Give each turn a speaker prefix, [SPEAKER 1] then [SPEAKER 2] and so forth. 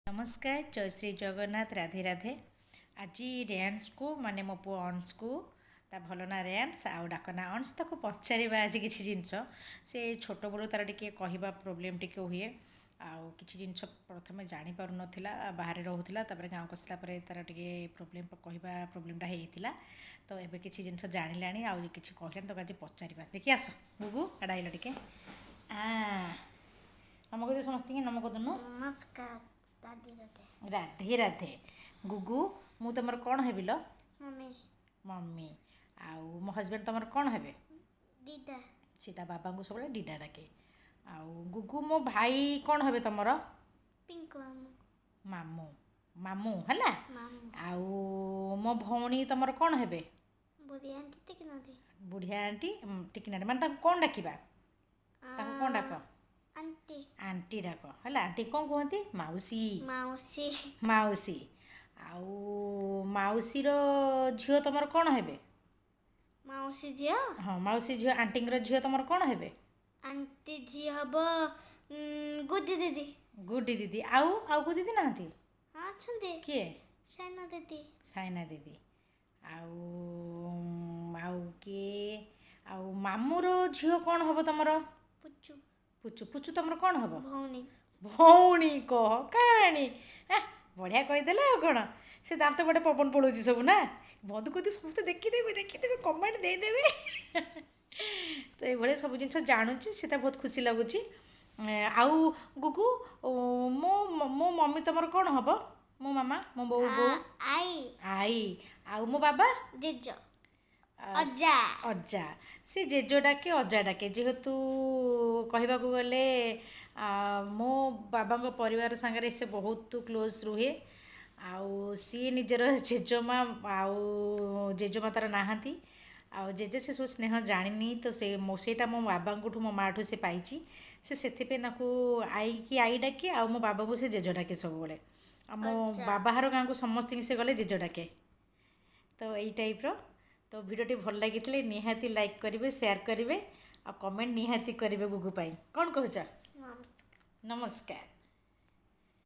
[SPEAKER 1] नमस्कार जय श्री जगन्नाथ राधे राधे आज रेयांश को माने मो पु अंश को ता भल ना रेयांश आउ डाकना अंश ताको पचारिबा आज किछि जिंस से छोट बड़ो तार टिके कहबा प्रोब्लेम टिके हुए आउ किछि जिंस प्रथमे जानि पारु नथिला बाहर रहउथिला तापर गांव कसला परे तार टिके प्रोब्लेम कहबा प्रोब्लेमटा हेइथिला तो एबे किछि जिंस जानिलानी आउ किछि कहलेन तो आज पचारिबा देखि आस गुगु एडाइलो टिके आ नमको दे समस्त नमको दनु
[SPEAKER 2] नमस्कार दादी दादी
[SPEAKER 1] राधे राधे गुगु मु तुमर कौन हेबि लो
[SPEAKER 2] मम्मी
[SPEAKER 1] मम्मी आउ मो हजबैंड तुमर कौन हेबे
[SPEAKER 2] दीदा
[SPEAKER 1] सीता बाबा को सब डीडा डाके आउ गुगु मो भाई कौन हेबे तुमर
[SPEAKER 2] पिंकू मामू
[SPEAKER 1] मामू मामू हला
[SPEAKER 2] मामू
[SPEAKER 1] आउ मो भौणी तुमर कौन हेबे
[SPEAKER 2] बुढ़िया आंटी टिक नदी
[SPEAKER 1] बुढ़िया आंटी टिकनाटी माने ताको कौन डाकिबा ताको कौन डाक
[SPEAKER 2] आंटी
[SPEAKER 1] आंटी डाक हला आंटी कौन कहती माउसी
[SPEAKER 2] माउसी
[SPEAKER 1] माउसी आउ माउसी रो झियो तुमर कौन हेबे
[SPEAKER 2] माउसी झियो
[SPEAKER 1] हाँ माउसी झियो आंटीर झियो तुमर कौन हेबे
[SPEAKER 2] आंटी झियो हब गुड्डी दीदी
[SPEAKER 1] गुड्डी दीदी आउ आउ को दीदी नाहांती
[SPEAKER 2] हाँ अच्छे
[SPEAKER 1] किए
[SPEAKER 2] साइना दीदी
[SPEAKER 1] साइना दीदी आउ आउ किए आउ मामूर झियो कौन हब तुमर
[SPEAKER 2] पुचू
[SPEAKER 1] पुचू पुचू तुमर कौन हब
[SPEAKER 2] भौनी
[SPEAKER 1] भौणी कह कहानी बढ़िया कहीदेले आ कौन से दांत बड़े पवन पड़ोची सब ना बंधु कदी समस्त देखीदेवे कमेंट देदेवे तो ये सब जिन जानूँ से बहुत खुशी लगुच आउ गुगु मो मो मम्मी तुमर कौन हम मो मामा मो बो बो
[SPEAKER 2] आई
[SPEAKER 1] आई आउ मो बाबा
[SPEAKER 2] जेजो अज्जा
[SPEAKER 1] अज्जा से जेजो डाके अज्जा डाके जेहेतु कहबा गले मो बाबा परिवार सांगरे से बहुत क्लोज रुहे आउ सी निजर जेजमा आउ जेजमा तार नाहांती आउ जेजे से सब स्नेह जानी तो से सेटा मो बाबा मो माँ ठू से पाई से आई कि आई डाके आउ मो बाबा को से जेजो डाके सब बेले मो बाबा हार गाँव को समस्त से गले जेजो डाके तो यही टाइप्र तो भिडियोटी भल लगी निहाती लाइक करेंगे शेयर करेंगे आ कमेंट निहाती करेंगे गुगु पाई कौन कह
[SPEAKER 2] नमस्कार
[SPEAKER 1] नमस्कार।